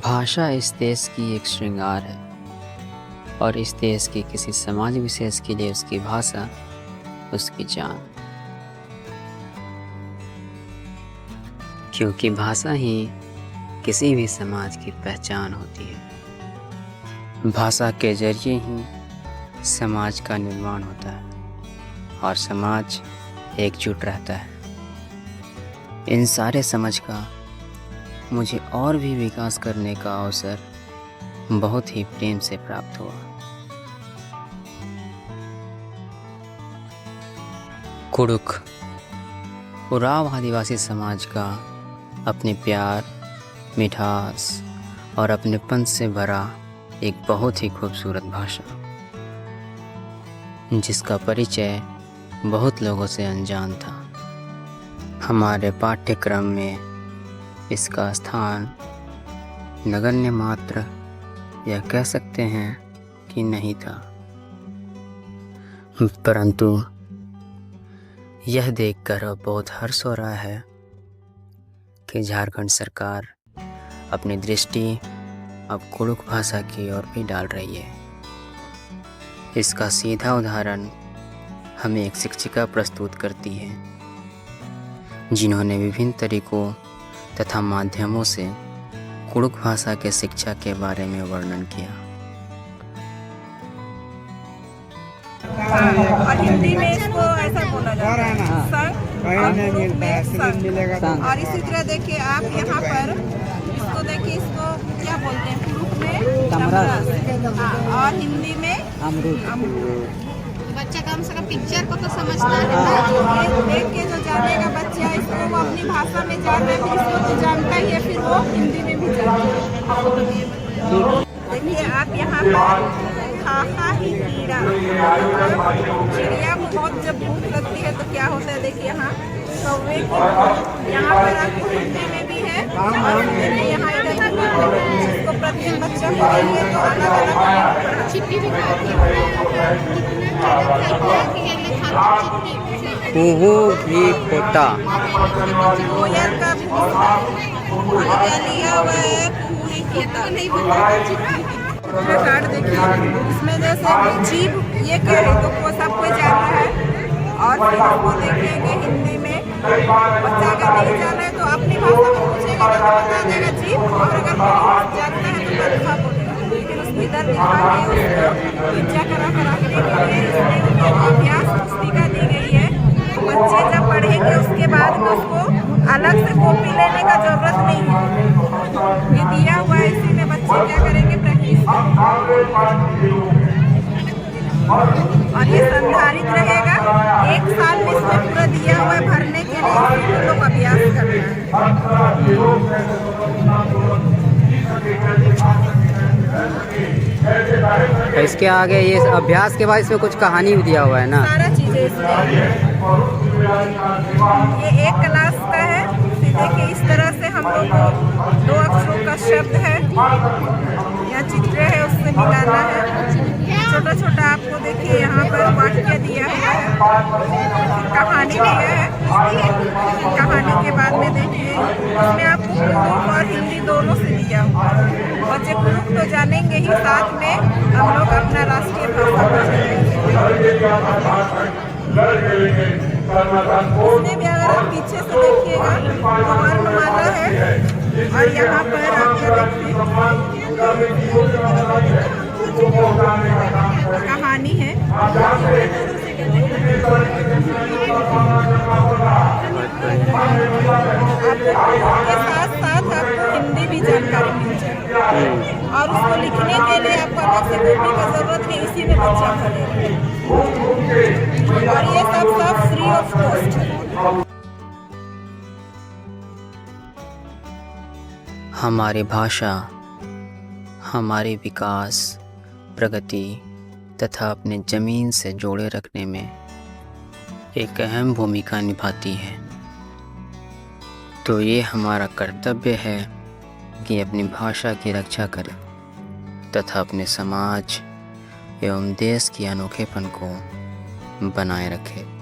भाषा इस देश की एक श्रृंगार है और इस देश के किसी समाज विशेष के लिए उसकी भाषा उसकी जान। क्योंकि भाषा ही किसी भी समाज की पहचान होती है। भाषा के जरिए ही समाज का निर्माण होता है और समाज एकजुट रहता है। इन सारे समझ का मुझे और भी विकास करने का अवसर बहुत ही प्रेम से प्राप्त हुआ। कुडुख उरांव आदिवासी समाज का अपने प्यार, मिठास और अपनेपन से भरा एक बहुत ही खूबसूरत भाषा, जिसका परिचय बहुत लोगों से अनजान था। हमारे पाठ्यक्रम में इसका स्थान नगण्य मात्र या कह सकते हैं कि नहीं था, परंतु यह देखकर अब बहुत हर्ष हो रहा है कि झारखंड सरकार अपनी दृष्टि अब कुडुख भाषा की ओर भी डाल रही है। इसका सीधा उदाहरण हमें एक शिक्षिका प्रस्तुत करती है, जिन्होंने विभिन्न तरीकों तथा माध्यमों से कुडुख भाषा के शिक्षा के बारे में वर्णन किया। और हिंदी में इसको ऐसा बोला जाता है संग, और कुडुख में संग। और इसी तरह देखिए आप यहाँ पर इसको देखिए, इसको क्या बोलते हैं कुडुख में तमरस, और हिंदी में अमरूद। बच्चा कम से कम पिक्चर को तो समझता है ना। ये देख के जो जानेगा बच्चा इसको, वो अपनी भाषा में जाना है, फिर इसको तो जानता ही है, फिर वो हिंदी में भी जानता है। देखिए आप यहाँ पर खाखा ही कीड़ा, चिड़िया को बहुत जब भूख लगती है तो क्या होता है, देखिए यहाँ कौवे की, यहाँ पर आपको हिंदी में भी है और देखिए यहाँ इधर इसको प्रत्येक बच्चा को देंगे तो अलग अलग चिट्ठी भी खाती है। पोटा कोयल का भी लिया हुआ है, पूरी पोटा नहीं कार्ड देखिए, इसमें जैसे जीभ ये क्या है तो वो सब कोई जाना है। और फिर उसको देखेंगे हिंदी में, बच्चा अगर नहीं जाना है तो अपनी भाषा में पूछेगा तो बता देगा जीभ, और अगर कोई जानता है तो पंखा बोलेगा। लेकिन उसको इधर दिखा के उसको पिज्जा करा रखने के लिए इसमें उनको अभ्यास पुस्तिका दी गई है। तो बच्चे जब पढ़ेंगे उसके बाद में उसको अलग से कॉपी लेने का जरूरत नहीं है, ये दिया हुआ है, इसी में बच्चे क्या करेंगे, प्रैक्टिस करेंगे। और ये संधारित रहेगा, एक साल में इसमें पूरा दिया हुआ है भरने के लिए, तो लोग अभ्यास करना है। इसके आगे ये अभ्यास के बाद इसमें कुछ कहानी भी दिया हुआ है ना, सारा चीजें इसमें। ये एक क्लास का है, फिर देखिए इस तरह से हम लोग को 2 अक्षरों का शब्द है, यहाँ चित्र है उससे मिलाना है। छोटा छोटा आपको देखिए यहाँ पर वाक्य दिया हुआ है, कहानी दिया है। कहानी के बाद में देखिए इसमें आपको कुडुख और हिंदी दोनों से दिया हुआ है। बच्चे कुडुख तो जानेंगे ही, साथ में हम लोग अपना राष्ट्रीय भाषा उसमें भी अगर आप पीछे से देखिएगा तो वर्णमाला है, और यहाँ पर आप क्या देखिए कहानी है। आपके साथ साथ आपको हिंदी भी जानकारी मिल जाएगी, और उसको लिखने के लिए आपको अलग से कॉपी का जरूरत नहीं, इसी में बच्चा भरेगा। और ये सब फ्री ऑफ कॉस्ट है। हमारी भाषा हमारे विकास, प्रगति तथा अपने ज़मीन से जोड़े रखने में एक अहम भूमिका निभाती है। तो ये हमारा कर्तव्य है कि अपनी भाषा की रक्षा करें तथा अपने समाज एवं देश के अनोखेपन को बनाए रखें।